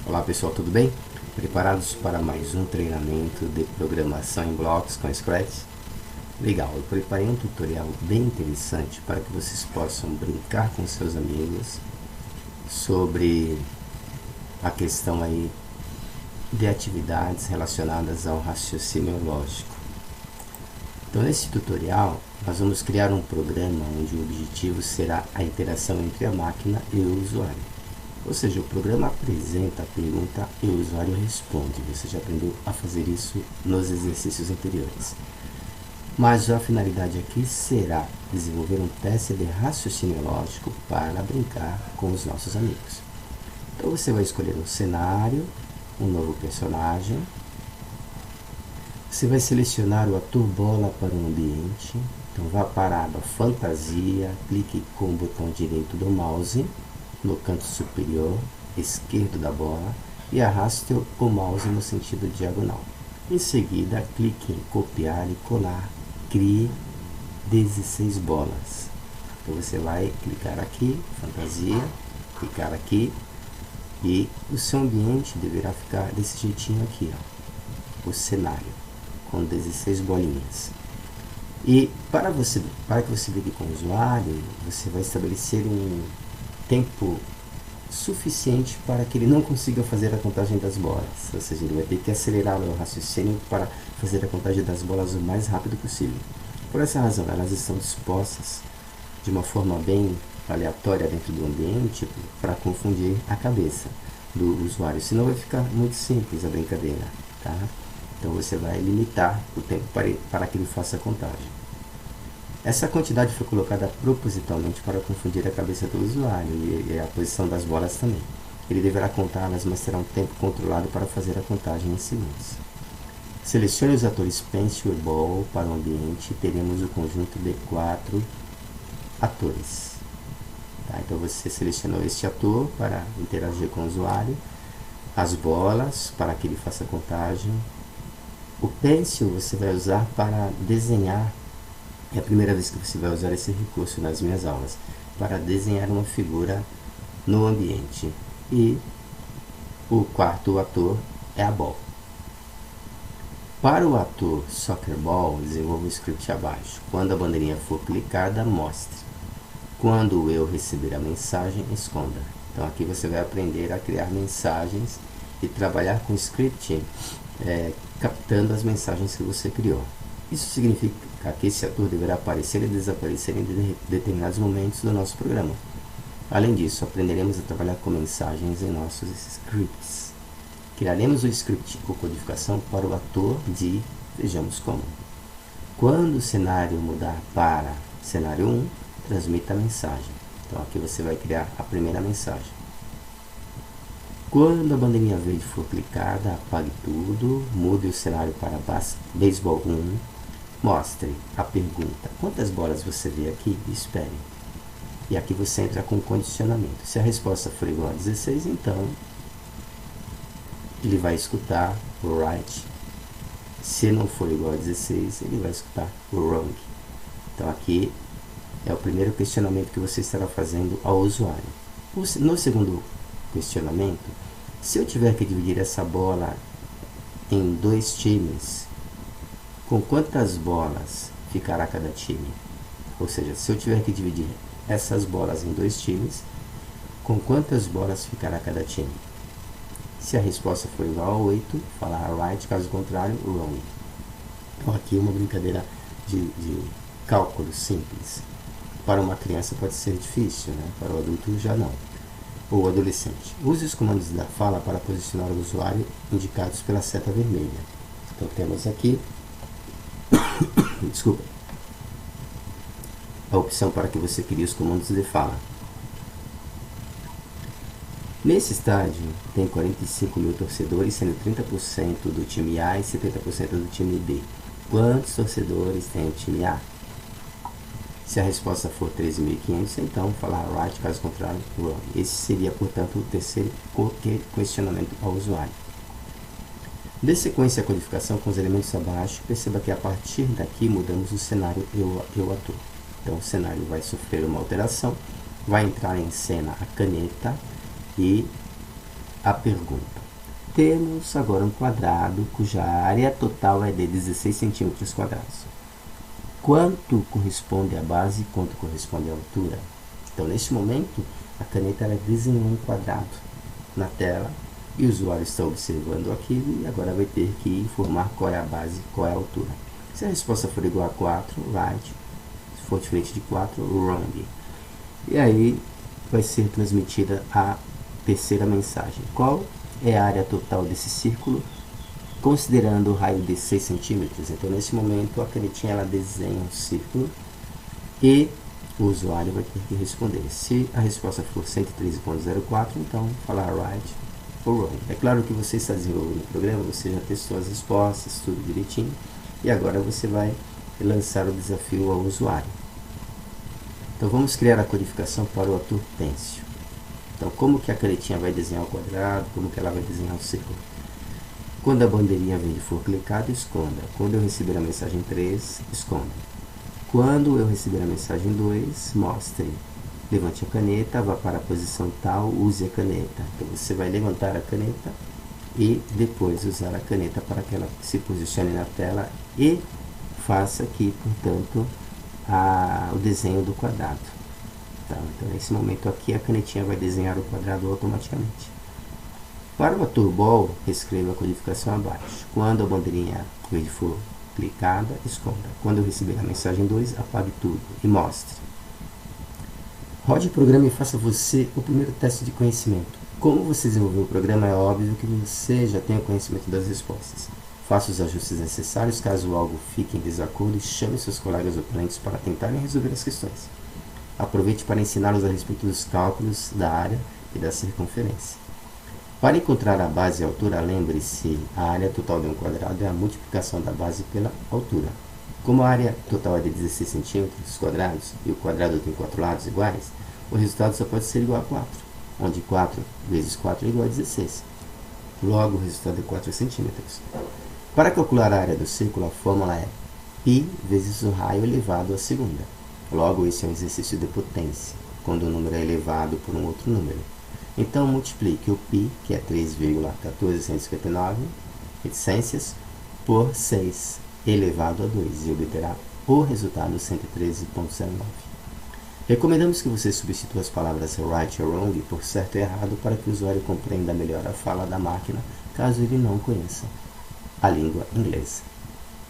Olá pessoal, tudo bem? Preparados para mais um treinamento de programação em blocos com Scratch? Legal, eu preparei um tutorial bem interessante para que vocês possam brincar com seus amigos sobre a questão aí de atividades relacionadas ao raciocínio lógico. Então nesse tutorial nós vamos criar um programa onde o objetivo será a interação entre a máquina e o usuário. Ou seja, o programa apresenta a pergunta e o usuário responde. Você já aprendeu a fazer isso nos exercícios anteriores. Mas a finalidade aqui será desenvolver um teste de raciocínio lógico para brincar com os nossos amigos. Então você vai escolher um cenário, um novo personagem. Você vai selecionar o ator bola para o ambiente. Então vá para a aba fantasia, clique com o botão direito do mouse no canto superior esquerdo da bola e arraste o mouse no sentido diagonal. Em seguida, clique em copiar e colar. Crie 16 bolas. Então você vai clicar aqui, fantasia, clicar aqui e o seu ambiente deverá ficar desse jeitinho aqui, ó, o cenário com 16 bolinhas. E para que você brinque com o usuário, você vai estabelecer um tempo suficiente para que ele não consiga fazer a contagem das bolas, ou seja, ele vai ter que acelerar o raciocínio para fazer a contagem das bolas o mais rápido possível. Por essa razão, elas estão dispostas de uma forma bem aleatória dentro do ambiente para confundir a cabeça do usuário, senão vai ficar muito simples a brincadeira, tá? Então você vai limitar o tempo para que ele faça a contagem. Essa quantidade foi colocada propositalmente para confundir a cabeça do usuário e a posição das bolas também. Ele deverá contá-las, mas terá um tempo controlado para fazer a contagem em segundos. Selecione os atores Pencil e Ball para o ambiente e teremos o conjunto de 4 atores. Tá? Então você selecionou este ator para interagir com o usuário, as bolas para que ele faça a contagem. O Pencil você vai usar para desenhar. É a primeira vez que você vai usar esse recurso nas minhas aulas, para desenhar uma figura no ambiente. E o quarto ator é a Ball. Para o ator Soccer Ball, desenvolva o script abaixo. Quando a bandeirinha for clicada, mostre. Quando eu receber a mensagem, esconda. Então aqui você vai aprender a criar mensagens e trabalhar com script, captando as mensagens que você criou. Isso significa que esse ator deverá aparecer e desaparecer em determinados momentos do nosso programa. Além disso, aprenderemos a trabalhar com mensagens em nossos scripts. Criaremos o script ou codificação para o ator de, vejamos como. Quando o cenário mudar para cenário 1, transmita a mensagem. Então aqui você vai criar a primeira mensagem. Quando a bandeirinha verde for clicada, apague tudo, mude o cenário para beisebol 1, mostre a pergunta, quantas bolas você vê aqui? Espere. E aqui você entra com condicionamento. Se a resposta for igual a 16, então ele vai escutar o right. Se não for igual a 16, ele vai escutar o wrong. Então aqui é o primeiro questionamento que você estará fazendo ao usuário. No segundo questionamento, se eu tiver que dividir essa bola em 2 times, com quantas bolas ficará cada time? Ou seja, se eu tiver que dividir essas bolas em 2 times, com quantas bolas ficará cada time? Se a resposta for igual a 8, falar right, caso contrário, wrong. Então aqui uma brincadeira de cálculo simples. Para uma criança pode ser difícil, né? Para o adulto já não. Ou adolescente. Use os comandos da fala para posicionar o usuário indicados pela seta vermelha. Então temos aqui desculpa, a opção para que você crie os comandos de fala. Nesse estádio tem 45 mil torcedores, sendo 30% do time A e 70% do time B. Quantos torcedores tem o time A? Se a resposta for 13.500, então falar right, caso contrário, wrong. Esse seria, portanto, o terceiro questionamento ao usuário. Dê sequência à codificação com os elementos abaixo. Perceba que a partir daqui mudamos o cenário e o ator. Então o cenário vai sofrer uma alteração, vai entrar em cena a caneta e a pergunta. Temos agora um quadrado cuja área total é de 16 centímetros quadrados. Quanto corresponde à base e quanto corresponde à altura? Então, neste momento, a caneta ela desenhou um quadrado na tela e o usuário está observando aquilo e agora vai ter que informar qual é a base e qual é a altura. Se a resposta for igual a 4, right. Se for diferente de 4, wrong. E aí vai ser transmitida a terceira mensagem. Qual é a área total desse círculo, considerando o raio de 6 centímetros? Então, nesse momento, a canetinha ela desenha um círculo e o usuário vai ter que responder. Se a resposta for 113.04, então falar right ou wrong. É claro que você está desenvolvendo o programa, você já testou as respostas, tudo direitinho, e agora você vai lançar o desafio ao usuário. Então, vamos criar a codificação para o ator Pêncio. Então, como que a canetinha vai desenhar o quadrado, como que ela vai desenhar o círculo? Quando a bandeirinha verde for clicada, esconda. Quando eu receber a mensagem 3, esconda. Quando eu receber a mensagem 2, mostre. Levante a caneta, vá para a posição tal, use a caneta. Então, você vai levantar a caneta e depois usar a caneta para que ela se posicione na tela e faça aqui, portanto, o desenho do quadrado. Tá? Então, nesse momento aqui, a canetinha vai desenhar o quadrado automaticamente. Para o ator Ball, escreva a codificação abaixo. Quando a bandeirinha verde for clicada, esconda. Quando eu receber a mensagem 2, apague tudo e mostre. Rode o programa e faça você o primeiro teste de conhecimento. Como você desenvolveu o programa, é óbvio que você já tem o conhecimento das respostas. Faça os ajustes necessários, caso algo fique em desacordo, e chame seus colegas oponentes para tentarem resolver as questões. Aproveite para ensiná-los a respeito dos cálculos da área e da circunferência. Para encontrar a base e a altura, lembre-se, a área total de um quadrado é a multiplicação da base pela altura. Como a área total é de 16 centímetros quadrados e o quadrado tem 4 lados iguais, o resultado só pode ser igual a 4, onde 4 vezes 4 é igual a 16. Logo, o resultado é 4 centímetros. Para calcular a área do círculo, a fórmula é π vezes o raio elevado à segunda. Logo, esse é um exercício de potência, quando o número é elevado por um outro número. Então, multiplique o π, que é 3,14159 reticências, por 6 elevado a 2 e obterá o resultado 113.09. Recomendamos que você substitua as palavras right ou wrong por certo e errado para que o usuário compreenda melhor a fala da máquina, caso ele não conheça a língua inglesa.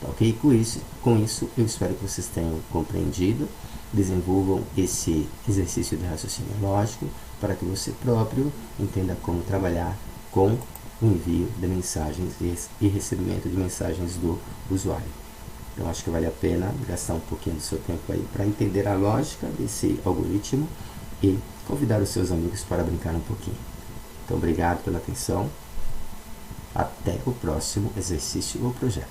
Tá, ok? Com isso, eu espero que vocês tenham compreendido, desenvolvam esse exercício de raciocínio lógico para que você próprio entenda como trabalhar com o envio de mensagens e recebimento de mensagens do usuário. Então, acho que vale a pena gastar um pouquinho do seu tempo aí para entender a lógica desse algoritmo e convidar os seus amigos para brincar um pouquinho. Então, obrigado pela atenção. Até o próximo exercício ou projeto.